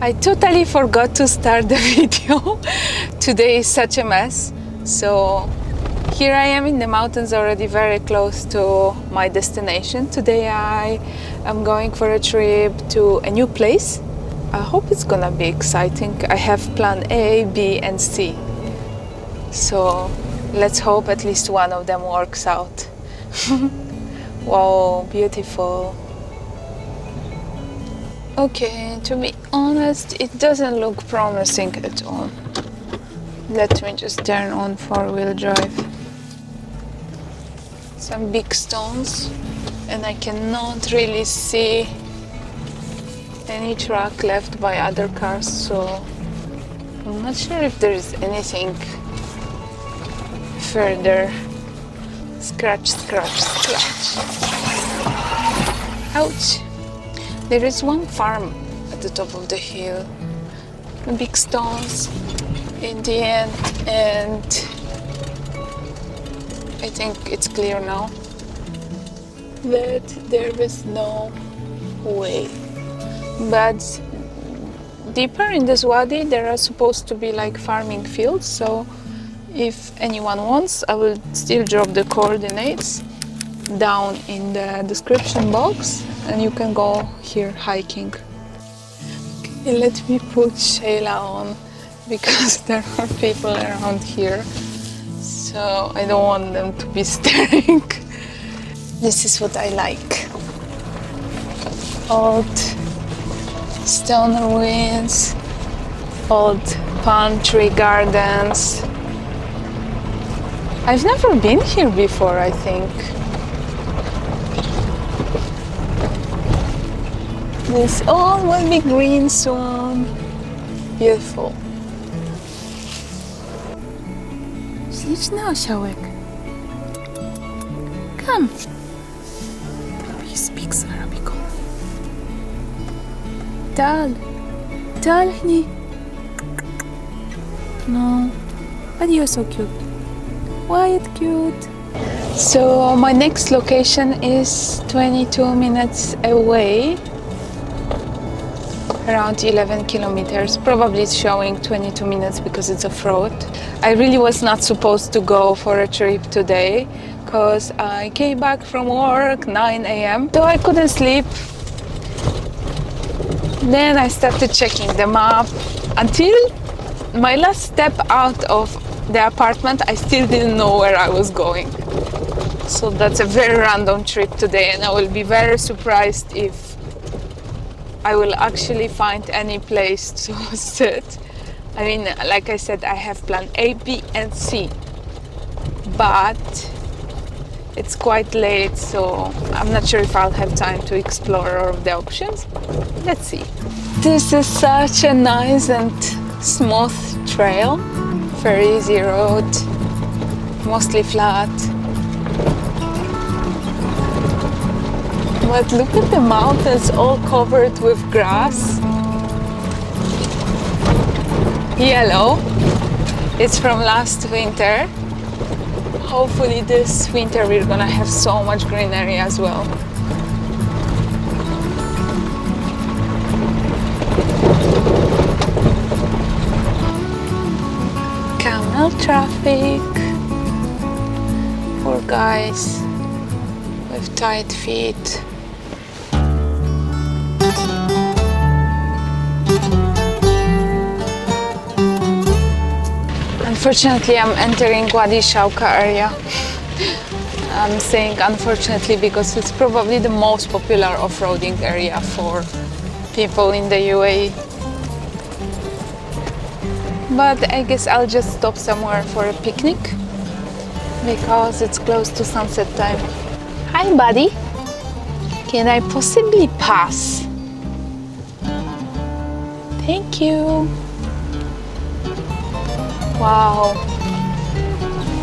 I totally forgot to start the video. Today is such a mess. So here I am in the mountains, already very close to my destination. Today I am going for a trip to a new place. I hope it's gonna be exciting. I have plan A, B and C. So let's hope at least one of them works out. Wow, beautiful. Okay, to be honest, it doesn't look promising at all. Let me just turn on four-wheel drive. Some big stones, and I cannot really see any track left by other cars, so I'm not sure if there is anything further. Scratch, scratch, scratch. Ouch! There is one farm at the top of the hill. Big stones in the end, and I think it's clear now that there is no way. But deeper in this wadi there are supposed to be like farming fields, so if anyone wants, I will still drop the coordinates down in the description box and you can go here hiking. Okay, let me put Shayla on because there are people around here, so I don't want them to be staring. This is what I like. Old stone ruins, old palm tree gardens. I've never been here before, I think. This all will be green soon. Beautiful. Śliczny osiołek. Come. He speaks Arabic. تعال تعال هني. No, but you're so cute. Why cute? So my next location is 22 minutes away, around 11 kilometers. Probably it's showing 22 minutes because it's off-road. I really was not supposed to go for a trip today because I came back from work 9 a.m. so I couldn't sleep. Then I started checking the map until my last step out of the apartment. I still didn't know where I was going. So that's a very random trip today, and I will be very surprised if I will actually find any place to sit. I mean, like I said, I have plan A, B and C, but it's quite late, so I'm not sure if I'll have time to explore all of the options. Let's see. This is such a nice and smooth trail. Very easy road, mostly flat. But look at the mountains all covered with grass. Yellow. It's from last winter. Hopefully this winter we're gonna have so much greenery as well. Camel traffic. Poor guys with tight feet. Unfortunately, I'm entering Wadi Shawka area. I'm saying unfortunately because it's probably the most popular off-roading area for people in the UAE. But I guess I'll just stop somewhere for a picnic because it's close to sunset time. Hi, buddy. Can I possibly pass? Thank you. Wow.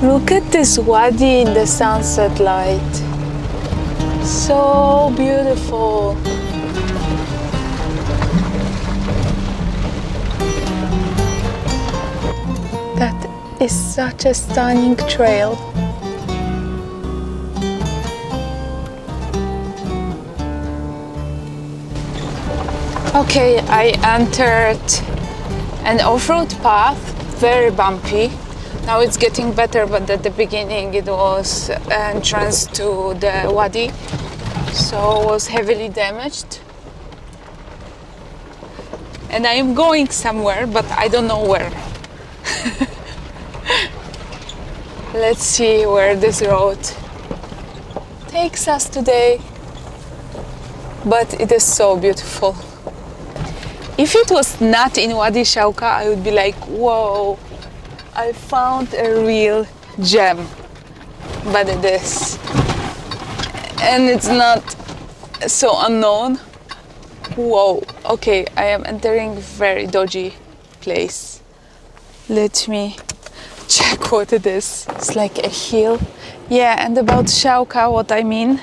Look at this wadi in the sunset light. So beautiful. That is such a stunning trail. Okay, I entered an off-road path, very bumpy. Now it's getting better, but at the beginning it was entrance to the Wadi, so it was heavily damaged. And I am going somewhere, but I don't know where. Let's see where this road takes us today. But it is so beautiful. If it was not in Wadi Shawka, I would be like, whoa, I found a real gem. But it is. And it's not so unknown. Whoa, okay, I am entering very dodgy place. Let me check what it is. It's like a hill. Yeah, and about Shawka, what I mean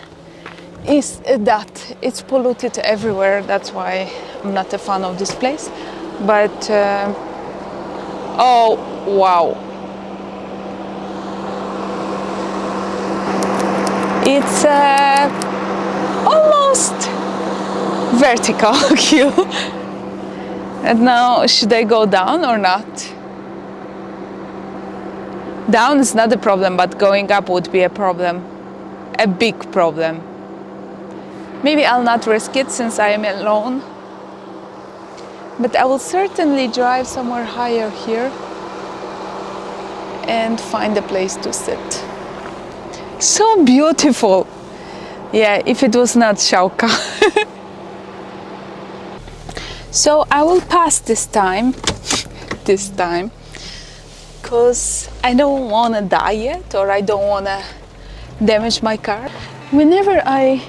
is that it's polluted everywhere. That's why I'm not a fan of this place. But, oh, wow. It's almost vertical hill. And now, should I go down or not? Down is not a problem, but going up would be a problem. A big problem. Maybe I'll not risk it since I am alone. But I will certainly drive somewhere higher here and find a place to sit. So beautiful. Yeah, if it was not Shawka. So I will pass this time, because I don't want to die yet, or I don't want to damage my car. Whenever I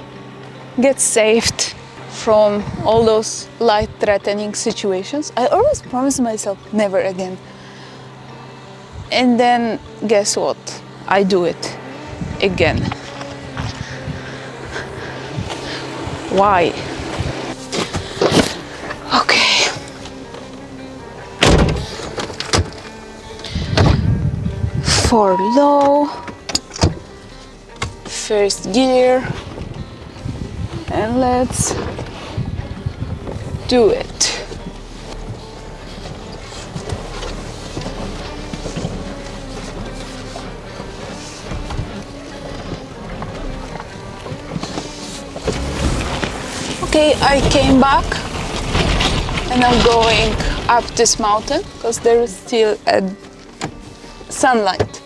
get saved from all those life-threatening situations, I always promise myself never again. And then guess what? I do it again. Why? Okay. For low, first gear, and let's do it. Okay, I came back and I'm going up this mountain because there is still a sunlight.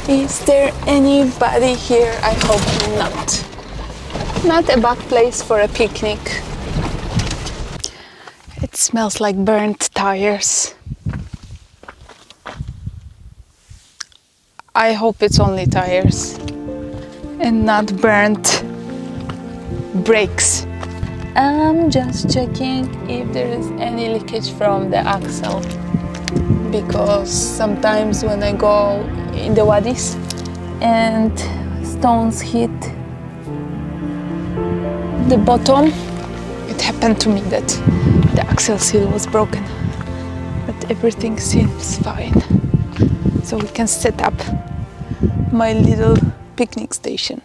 Is there anybody here? I hope not. Not a bad place for a picnic. It smells like burnt tires. I hope it's only tires and not burnt brakes. I'm just checking if there is any leakage from the axle, because sometimes when I go in the wadis and stones hit the bottom, it happened to me that the axle seal was broken, but everything seems fine. So we can set up my little picnic station.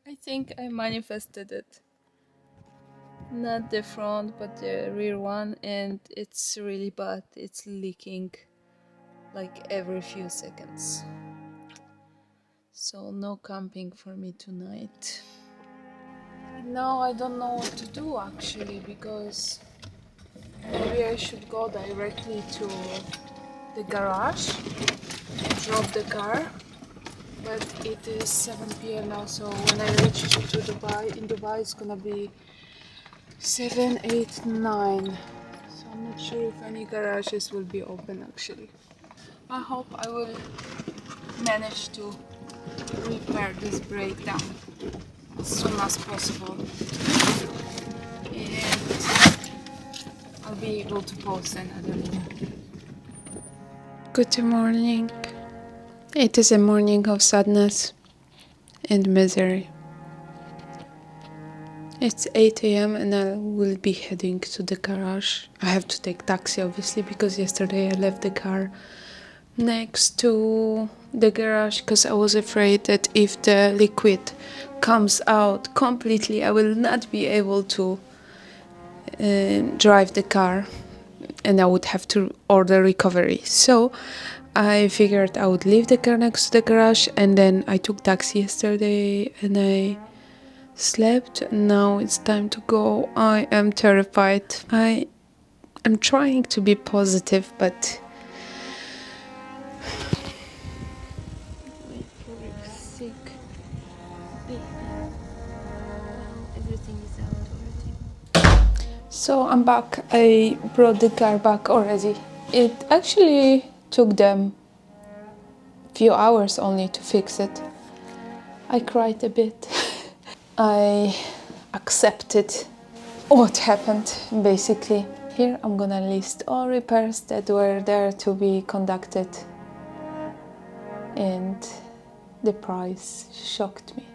I think I manifested it. Not the front, but the rear one, and it's really bad. It's leaking like every few seconds. So no camping for me tonight. Now I don't know what to do actually, because maybe I should go directly to the garage and drop the car. But it is 7 p.m. now, so when I reach to Dubai, in Dubai it's gonna be 7, 8, 9. So I'm not sure if any garages will be open actually. I hope I will manage to repair this breakdown. as soon as possible, and I'll be able to post another video. Good morning. It is a morning of sadness and misery. It's 8 a.m. and I will be heading to the garage. I have to take taxi obviously because yesterday I left the car next to the garage because I was afraid that if the liquid comes out completely I will not be able to drive the car and I would have to order recovery. So I figured I would leave the car next to the garage, and then I took taxi yesterday and I slept. Now it's time to go. I am terrified. I am trying to be positive, but sick. Everything is out already. So I'm back. I brought the car back already. It actually took them few hours only to fix it. I cried a bit. I accepted what happened basically. Here I'm gonna list all repairs that were there to be conducted, and the price shocked me.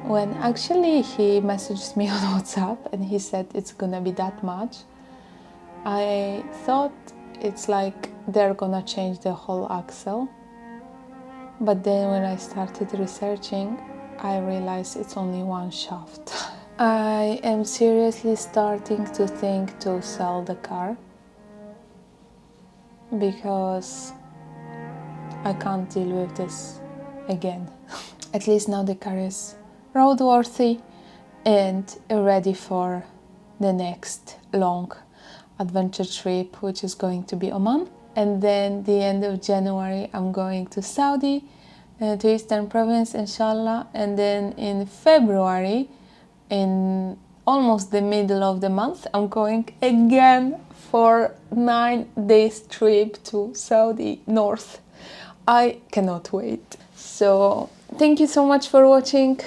When actually he messaged me on WhatsApp and he said it's gonna be that much, I thought it's like they're gonna change the whole axle. But then when I started researching, I realized it's only one shaft. I am seriously starting to think to sell the car because I can't deal with this again. At least now the car is roadworthy and ready for the next long adventure trip, which is going to be Oman. And then the end of January I'm going to Saudi, to Eastern Province inshallah, and then in February, in almost the middle of the month, I'm going again for 9 days trip to Saudi North. I cannot wait. So thank you so much for watching,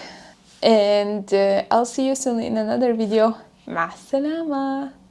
and I'll see you soon in another video. مع السلامة.